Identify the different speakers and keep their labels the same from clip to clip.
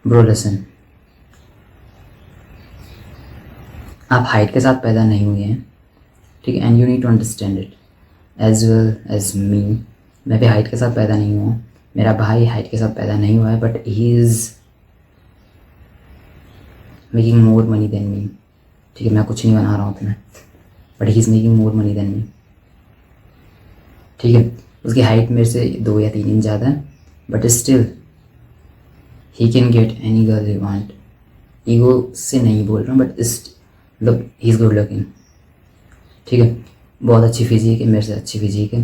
Speaker 1: Bro listen, आप height के साथ पैदा नहीं हुए हैं, ठीक है, and you need to understand it as well as me. मैं भी हाइट के साथ पैदा नहीं हुआ, मेरा भाई हाइट के साथ पैदा नहीं हुआ है, but he is making more money than me, ठीक है। मैं कुछ नहीं बना रहा हूँ तुम्हें, but he is making more money than me, ठीक है। उसकी हाइट मेरे से 2 या 3 इंच ज़्यादा है, but still he can get any girl he want. Ego से नहीं बोल रहा हूँ, बट मतलब ही इज़ गुड लुकिंग, ठीक है। बहुत अच्छी फिजिक है, मेरे से अच्छी फिजिक है,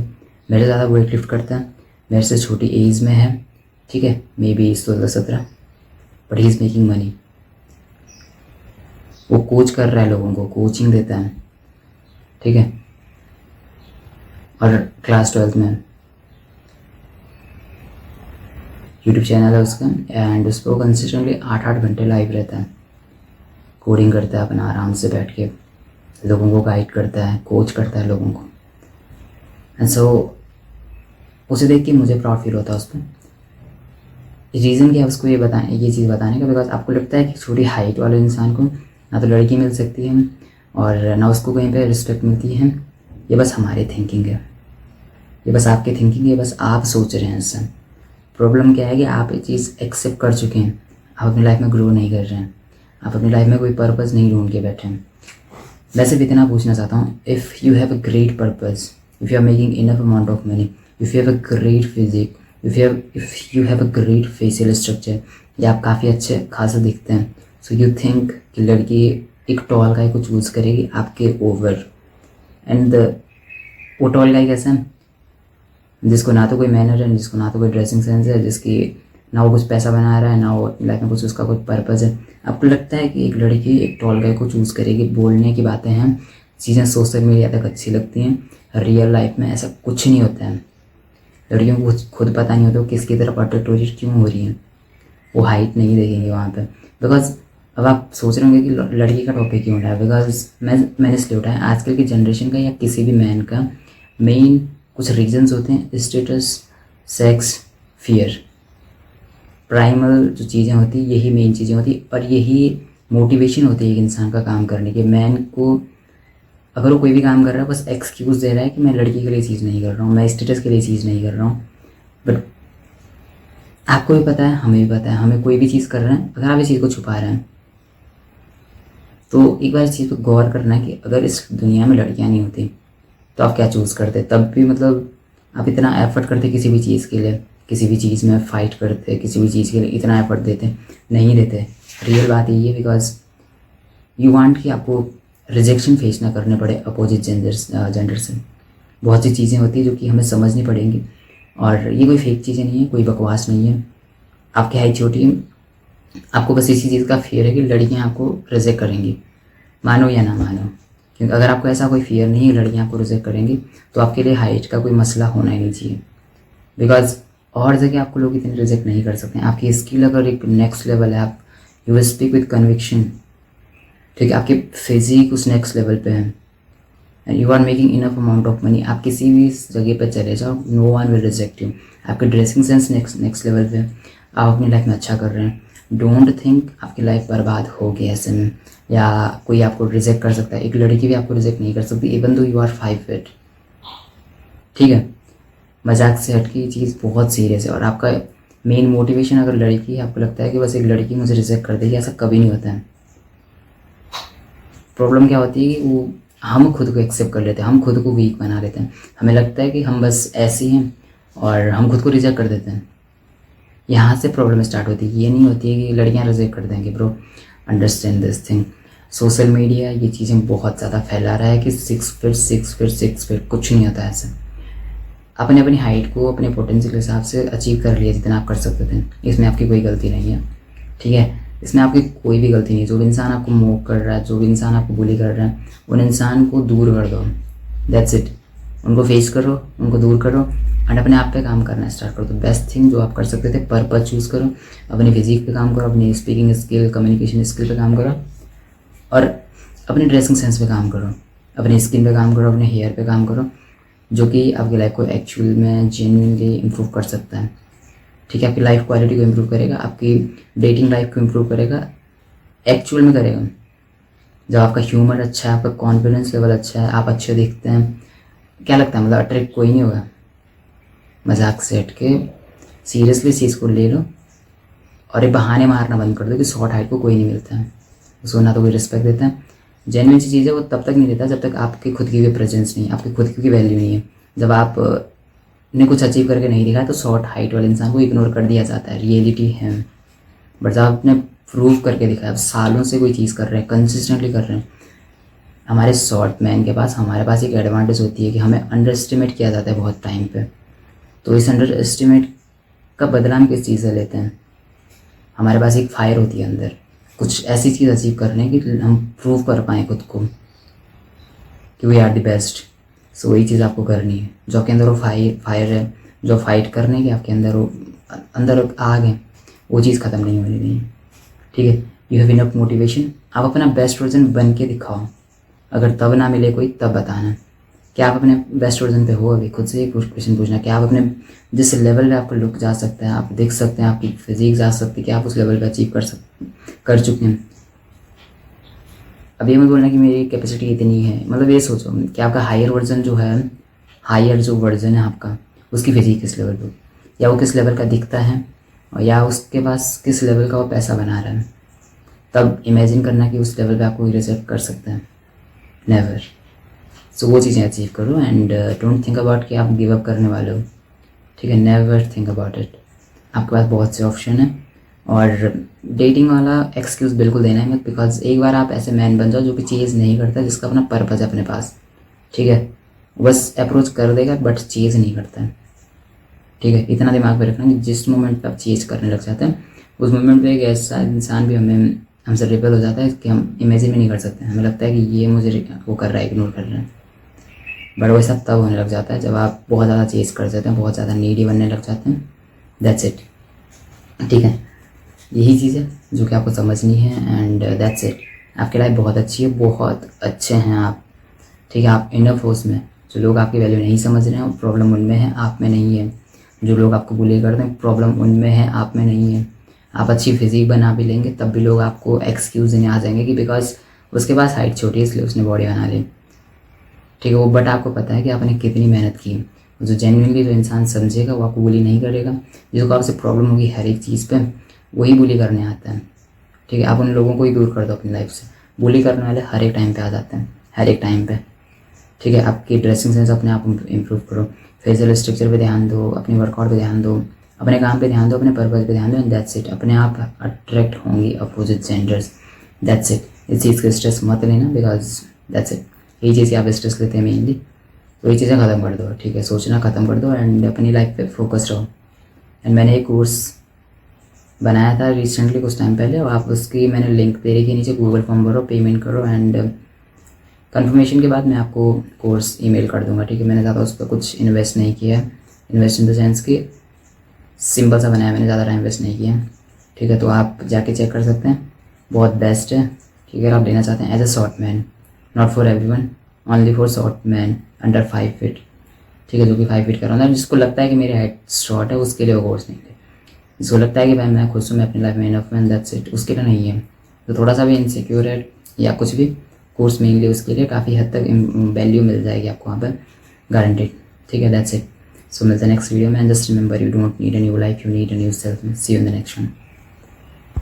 Speaker 1: मेरे से ज़्यादा वेट लिफ्ट करता है, मेरे से छोटी एज में है, ठीक है, may be 16-17, but he is making money. वो कोच कर रहा है लोगों को, कोचिंग देता है, ठीक है, और क्लास 12th में यूट्यूब चैनल है उसका, एंड उस पर वो कंसिस्टेंटली 8-8 घंटे लाइव रहता है, कोडिंग करता है अपना आराम से बैठ के, लोगों को गाइड करता है, कोच करता है लोगों को। एंड सो उसे देख के मुझे प्राउड फील होता है उस पर। रीज़न क्या है उसको ये चीज़ बताने का, बिकॉज आपको लगता है कि छोटी हाइट वाले इंसान को ना तो लड़की मिल सकती है और ना उसको कहीं पे रिस्पेक्ट मिलती है। ये बस हमारी थिंकिंग है, ये बस आपकी थिंकिंग है, बस आप सोच रहे हैं इससे। प्रॉब्लम क्या है कि आप ये चीज़ एक्सेप्ट कर चुके हैं, आप अपनी लाइफ में ग्रो नहीं कर रहे हैं, आप अपनी लाइफ में कोई पर्पज़ नहीं ढूंढ के बैठे हैं। मैं सिर्फ इतना पूछना चाहता हूँ, if you have a great purpose, if you are making enough amount of money, if you have a great physique, if you have a great facial structure, या आप काफ़ी अच्छे खासा दिखते हैं, सो यू थिंक कि लड़की एक टॉल गाय को चूज़ करेगी आपके ओवर। एंड वो टॉल गाय कैसा है, जिसको ना तो कोई मैनर है, जिसको ना तो कोई ड्रेसिंग सेंस है, जिसकी ना वो कुछ पैसा बना रहा है, ना वो लाइफ में कुछ उसका कोई पर्पज़ है। आपको लगता है कि एक लड़की एक टॉल गाय को चूज़ करेगी? बोलने की बातें हैं, चीज़ें सोशल मीडिया तक अच्छी लगती हैं, रियल लाइफ में ऐसा कुछ नहीं होता है। लड़कियों को खुद पता नहीं होता किसकी तरफ अट्रैक्ट क्यों हो रही है, वो हाइट नहीं देखेंगे वहाँ पे। बिकॉज अब आप सोच रहे होंगे कि लड़की का टॉपिक क्यों उठाया, बिकॉज मैंने इसलिए उठाया, आजकल की जनरेशन का या किसी भी मैन का मेन कुछ रीजंस होते हैं, स्टेटस, सेक्स, फियर। प्राइमल जो चीज़ें होती हैं यही मेन चीज़ें होती हैं, और यही मोटिवेशन होती है एक इंसान का काम करने की। मैन को अगर वो कोई भी काम कर रहा है बस एक्सक्यूज़ दे रहा है कि मैं लड़की के लिए चीज़ नहीं कर रहा हूँ, मैं स्टेटस के लिए चीज़ नहीं कर रहा हूँ, बट आपको भी पता है, हमें भी पता है, हमें कोई भी चीज़ कर रहे हैं, अगर आप इस चीज़ को छुपा रहे हैं तो एक बार इस चीज़ पर गौर करना है कि अगर इस दुनिया में लड़कियाँ नहीं होती तो आप क्या चूज़ करते? तब भी मतलब आप इतना एफर्ट करते किसी भी चीज़ के लिए, किसी भी चीज़ में फ़ाइट करते, किसी भी चीज़ के लिए इतना एफर्ट देते? नहीं देते। रियल बात यही है, बिकॉज यू वांट कि आपको रिजेक्शन फेस ना करने पड़े अपोजिट जेंडर से। बहुत सी चीज़ें होती हैं जो कि हमें समझनी पड़ेंगी, और ये कोई फेक चीज़ें नहीं है, कोई बकवास नहीं है। आपकी हाइट छोटी है, आपको बस इसी चीज़ का फियर है कि लड़कियाँ आपको रिजेक्ट करेंगी, मानो या ना मानो। क्योंकि अगर आपको ऐसा कोई फियर नहीं है लड़कियाँ आपको रिजेक्ट करेंगी, तो आपके लिए हाइट का कोई मसला होना ही नहीं चाहिए। बिकॉज और जगह आपको लोग इतने रिजेक्ट नहीं कर सकते हैं। आपकी स्किल अगर एक नेक्स्ट लेवल है, आप you will speak with conviction, ठीक है, आपकी फिजिक उस नेक्स्ट लेवल पे है, and you are making enough amount of money, आप किसी भी जगह पे चले जाओ, no one will reject you. आपकी ड्रेसिंग सेंस नेक्स्ट लेवल पे, आप अपनी लाइफ में अच्छा कर रहे हैं। डोंट थिंक आपकी लाइफ बर्बाद होगी ऐसे में, या कोई आपको रिजेक्ट कर सकता है। एक लड़की भी आपको रिजेक्ट नहीं कर सकती, even though you are 5 feet, ठीक है। मजाक से हटके ये चीज़ बहुत सीरियस है, और आपका मेन मोटिवेशन अगर लड़की है, आपको लगता है कि बस एक लड़की मुझे रिजेक्ट कर देगी, ऐसा कभी नहीं होता है। प्रॉब्लम क्या होती है कि वो हम खुद को एक्सेप्ट कर लेते हैं, हम खुद को वीक बना लेते हैं, हमें लगता है कि हम बस ऐसे ही हैं और हम खुद को रिजेक्ट कर देते हैं। यहाँ से प्रॉब्लम स्टार्ट होती है। ये नहीं होती है कि लड़कियाँ रिजेक्ट कर देंगे। Bro, understand this thing. Social media ये चीज़ें बहुत ज़्यादा फैला रहा है कि 6 फीट कुछ नहीं होता है ऐसे। आपने अपनी हाइट को अपने पोटेंशियल के हिसाब से अचीव कर लिया जितना आप कर सकते थे, इसमें आपकी कोई गलती नहीं है, ठीक है। इसमें आपकी कोई भी गलती नहीं। जो भी इंसान आपको मोक कर रहा है, जो भी इंसान आपको बुली कर रहा है, उन इंसान को दूर कर दो, दैट्स इट। उनको फेस करो, उनको दूर करो, एंड अपने आप पे काम करना स्टार्ट करो। तो बेस्ट थिंग जो आप कर सकते थे, पर्पज चूज़ करो, अपनी फिजिक पे काम करो, अपनी स्पीकिंग स्किल, कम्युनिकेशन स्किल पे काम करो, और अपनी ड्रेसिंग सेंस पे काम करो, अपनी स्किन पे काम करो, अपने हेयर पे काम करो, जो कि आपकी लाइफ को एक्चुअल में जेन्युइनली इम्प्रूव कर सकता है। ठीक है, आपकी लाइफ क्वालिटी को इम्प्रूव करेगा, आपकी डेटिंग लाइफ को इम्प्रूव करेगा, एक्चुअल में करेगा। जब आपका ह्यूमर अच्छा है, आपका कॉन्फिडेंस लेवल अच्छा है, आप अच्छे दिखते हैं, क्या लगता है मतलब अट्रैक्ट कोई नहीं होगा। मजाक से हट के सीरियसली इस चीज़ को ले लो और ये बहाने मारना बंद कर दो कि शॉर्ट हाइट को कोई नहीं मिलता है, उसको ना तो कोई रिस्पेक्ट देता है। जेन्युइन सी चीज़ है वो तब तक नहीं देता जब तक आपकी खुद की भी प्रेजेंस नहीं है, आपकी खुद की वैल्यू नहीं है। जब आप ने कुछ अचीव करके नहीं दिखाया तो शॉर्ट हाइट वाले इंसान को इग्नोर कर दिया जाता है, रियलिटी है। बट जब आपने प्रूव करके दिखाया, सालों से कोई चीज़ कर रहे हैं, कंसिस्टेंटली कर रहे हैं, हमारे शॉर्ट मैन के पास, हमारे पास एक एडवांटेज होती है कि हमें अंडर एस्टिमेट किया जाता है बहुत टाइम पे। तो इस अंडर एस्टिमेट का बदला हम किस चीज़ से लेते हैं? हमारे पास एक फायर होती है अंदर, कुछ ऐसी चीज़ अचीव करने की कि हम प्रूव कर पाएँ खुद को कि वी आर द बेस्ट। सो वही चीज़ आपको करनी है। जो आपके अंदर वो फायर है, जो फाइट करने की आपके अंदर वो अंदर आग है, वो चीज़ ख़त्म नहीं होनी चाहिए। ठीक है, यू हैव इनफ मोटिवेशन, आप अपना बेस्ट वर्जन बन के दिखाओ। अगर तब ना मिले कोई तब बताना क्या आप अपने बेस्ट वर्जन पे हो। अभी खुद से एक क्वेश्चन पूछना, क्या आप अपने जिस लेवल पे आपका लुक जा सकता है, आप देख सकते हैं, आपकी फिजिक जा सकती है, क्या आप उस लेवल पे अचीव कर चुके हैं? अब ये मत बोलना कि मेरी कैपेसिटी इतनी है, मतलब ये सोचो कि आपका हायर वर्जन जो है, हायर जो वर्जन है आपका, उसकी फिजिक किस लेवल पर, या वो किस लेवल का दिखता है, और या उसके पास किस लेवल का वो पैसा बना रहा है। तब इमेजिन करना कि उस लेवल पे आपको रिजेक्ट कर सकते हैं, नेवर। सो वो चीज़ें अचीव करो एंड डोंट थिंक अबाउट कि आप गिव अप करने वाले हो। ठीक है, नेवर थिंक अबाउट इट। आपके पास बहुत से ऑप्शन है, और डेटिंग वाला एक्सक्यूज़ बिल्कुल देना है मत, बिकॉज एक बार आप ऐसे मैन बन जाओ जो कि चेज़ नहीं करता, जिसका अपना पर्पज़ है अपने पास। ठीक है, बस अप्रोच कर देगा बट चेज़ नहीं करता है। ठीक है, इतना दिमाग में रखना कि जिस मोमेंट पे आप चेज़ करने लग जाते हैं, उस मोमेंट पे एक ऐसा इंसान भी हमसे रिपेल हो जाता है कि हम इमेजिन भी नहीं कर सकते। हमें लगता है कि ये मुझे वो कर रहा है, इग्नोर कर रहा है। बट वो सब तब होने लग जाता है जब आप बहुत ज़्यादा चेज़ कर देते हैं, बहुत ज़्यादा नीडी बनने लग जाते हैं। That's it. ठीक है, यही चीज़ है जो कि आपको समझनी है एंड दैट्स इट। आपकी लाइफ बहुत अच्छी है, बहुत अच्छे हैं आप। ठीक है, आप इनफ हो उसमें। जो लोग आपकी वैल्यू नहीं समझ रहे हैं, प्रॉब्लम उनमें है, आप में नहीं है। जो लोग आपको बुली करते हैं, प्रॉब्लम उनमें है, आप में नहीं है। आप अच्छी फिजिक बना भी लेंगे तब भी लोग आपको एक्सक्यूज़ देने आ जाएंगे कि बिकॉज उसके पास हाइट छोटी है इसलिए उसने बॉडी बना ली। ठीक है, वो बट आपको पता है कि आपने कितनी मेहनत की। जो जेन्युइनली जो इंसान समझेगा वो आपको बुली नहीं करेगा। जिसको आपसे प्रॉब्लम होगी हर एक चीज़ पे, वही बुली करने आता है। ठीक है, आप उन लोगों को ही दूर कर दो अपनी लाइफ से। बुली करने वाले हर एक टाइम पे आ जाते हैं, हर एक टाइम पे। ठीक है, आपकी ड्रेसिंग सेंस अपने आप इम्प्रूव करो, फेशियल स्ट्रक्चर पे ध्यान दो, अपने वर्कआउट पे ध्यान दो, अपने काम पे ध्यान दो, अपने पर्पज़ पे ध्यान दो एंड दैट्स इट। अपने आप अट्रैक्ट होंगी अपोजिट जेंडर्स, दैट्स इट। इस चीज़ का स्ट्रेस मत लेना बिकॉज दैट्स इट। यही चीज़ की आप स्ट्रेस लेते हैं मेनली, तो ये चीज़ें ख़त्म कर दो। ठीक है, सोचना ख़त्म कर दो एंड अपनी लाइफ पे फोकस रहो। एंड मैंने एक कोर्स बनाया था रिसेंटली कुछ टाइम पहले, और आप उसकी मैंने लिंक दे रखी नीचे, गूगल फॉर्म भरो, पेमेंट करो एंड कंफर्मेशन के बाद मैं आपको कोर्स ईमेल कर दूंगा। ठीक है, मैंने ज़्यादा उस पर कुछ इन्वेस्ट नहीं किया है, इन्वेस्ट इन द सेंस कि सिंपल सा बनाया, मैंने ज़्यादा टाइम वेस्ट नहीं किया। ठीक है, तो आप जाके चेक कर सकते हैं, बहुत बेस्ट है। ठीक है, अगर आप लेना चाहते हैं as a short man, not for everyone, only for short man under 5 feet. ठीक है, जो कि 5 फीट का रहा है, जिसको लगता है कि मेरी हाइट शॉर्ट है उसके लिए वो कोर्स नहीं है। जिसको लगता है कि भाई मैं खुश हूँ, मैं अपनी लाइफ में इनफ मैन, दैट्स इट, उसके लिए नहीं है। तो थोड़ा सा भी इनसिक्योर है या कुछ भी, कोर्स मेनली उसके लिए काफ़ी हद तक वैल्यू मिल जाएगी आपको वहाँ पर, गारंटेड। ठीक है, दैट्स इट। सो मिलते हैं नेक्स्ट वीडियो में। And just remember, you don't need a new life, you need a new self. See you in the next one.